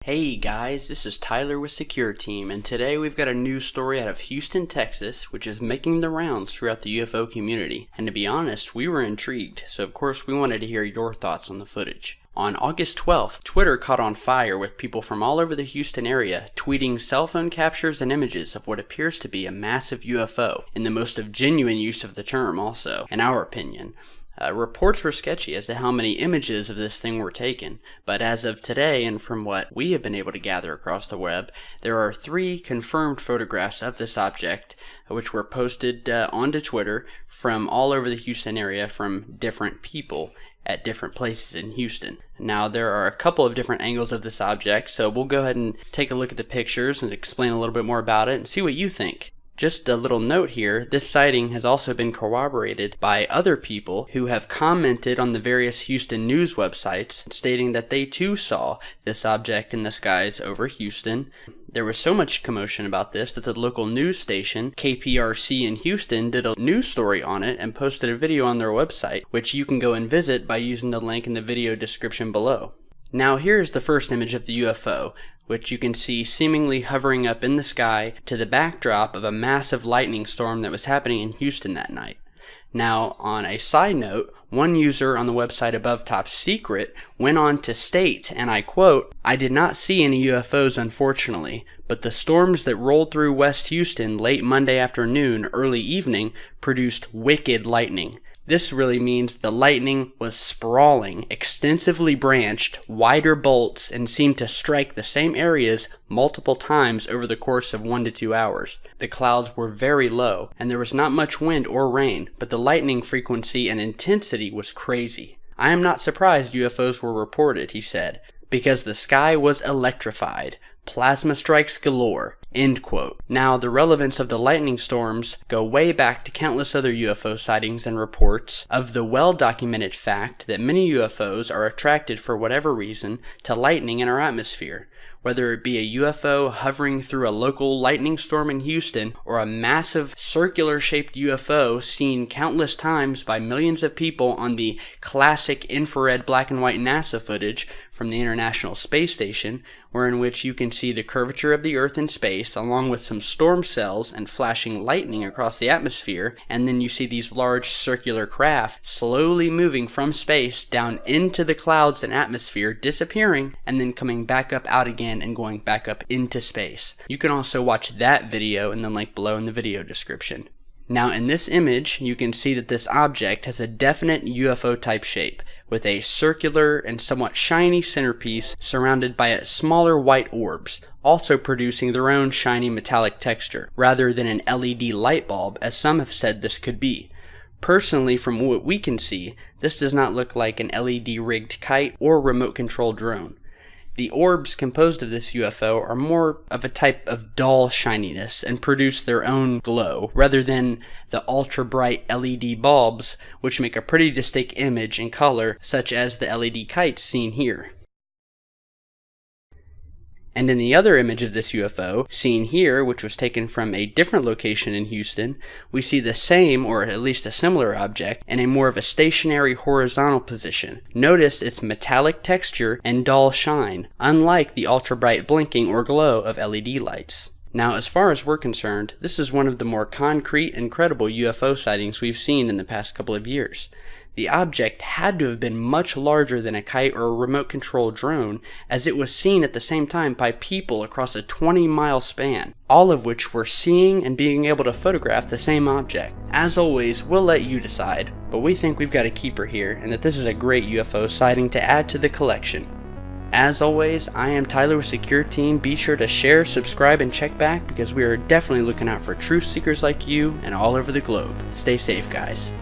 Hey guys, this is Tyler with Secureteam, and today we've got a news story out of Houston, Texas, which is making the rounds throughout the UFO community. And to be honest, we were intrigued, so of course we wanted to hear your thoughts on the footage. On August 12th, Twitter caught on fire with people from all over the Houston area tweeting cell phone captures and images of what appears to be a massive UFO, in the most genuine use of the term also, in our opinion. Reports were sketchy as to how many images of this thing were taken, but as of today, and from what we have been able to gather across the web, there are 3 confirmed photographs of this object, which were posted onto Twitter from all over the Houston area from different people at different places in Houston. Now, there are a couple of different angles of this object, so we'll go ahead and take a look at the pictures and explain a little bit more about it and see what you think. Just a little note here, this sighting has also been corroborated by other people who have commented on the various Houston news websites stating that they too saw this object in the skies over Houston. There was so much commotion about this that the local news station, KPRC in Houston, did a news story on it and posted a video on their website, which you can go and visit by using the link in the video description below. Now here's the first image of the UFO, which you can see seemingly hovering up in the sky to the backdrop of a massive lightning storm that was happening in Houston that night. Now, on a side note, one user on the website Above Top Secret went on to state, and I quote, "I did not see any UFOs unfortunately, but the storms that rolled through West Houston late Monday afternoon, early evening, produced wicked lightning. This really means the lightning was sprawling, extensively branched, wider bolts, and seemed to strike the same areas multiple times over the course of 1 to 2 hours. The clouds were very low, and there was not much wind or rain, but the lightning frequency and intensity was crazy. I am not surprised UFOs were reported," he said, "because the sky was electrified. Plasma strikes galore." End quote. Now, the relevance of the lightning storms go way back to countless other UFO sightings and reports of the well-documented fact that many UFOs are attracted for whatever reason to lightning in our atmosphere. Whether it be a UFO hovering through a local lightning storm in Houston or a massive circular-shaped UFO seen countless times by millions of people on the classic infrared black and white NASA footage from the International Space Station, wherein which you can see the curvature of the Earth in space along with some storm cells and flashing lightning across the atmosphere, and then you see these large circular craft slowly moving from space down into the clouds and atmosphere, disappearing, and then coming back up out again and going back up into space. You can also watch that video in the link below in the video description. Now, in this image, you can see that this object has a definite UFO type shape, with a circular and somewhat shiny centerpiece surrounded by smaller white orbs, also producing their own shiny metallic texture, rather than an LED light bulb as some have said this could be. Personally, from what we can see, this does not look like an LED rigged kite or remote control drone. The orbs composed of this UFO are more of a type of dull shininess and produce their own glow, rather than the ultra-bright LED bulbs, which make a pretty distinct image and color, such as the LED kites seen here. And in the other image of this UFO, seen here, which was taken from a different location in Houston, we see the same, or at least a similar object, in a more of a stationary horizontal position. Notice its metallic texture and dull shine, unlike the ultra-bright blinking or glow of LED lights. Now, as far as we're concerned, this is one of the more concrete and credible UFO sightings we've seen in the past couple of years. The object had to have been much larger than a kite or a remote control drone, as it was seen at the same time by people across a 20-mile span, all of which were seeing and being able to photograph the same object. As always, we'll let you decide, but we think we've got a keeper here, and that this is a great UFO sighting to add to the collection. As always, I am Tyler with Secureteam. Be sure to share, subscribe, and check back, because we are definitely looking out for truth seekers like you and all over the globe. Stay safe, guys.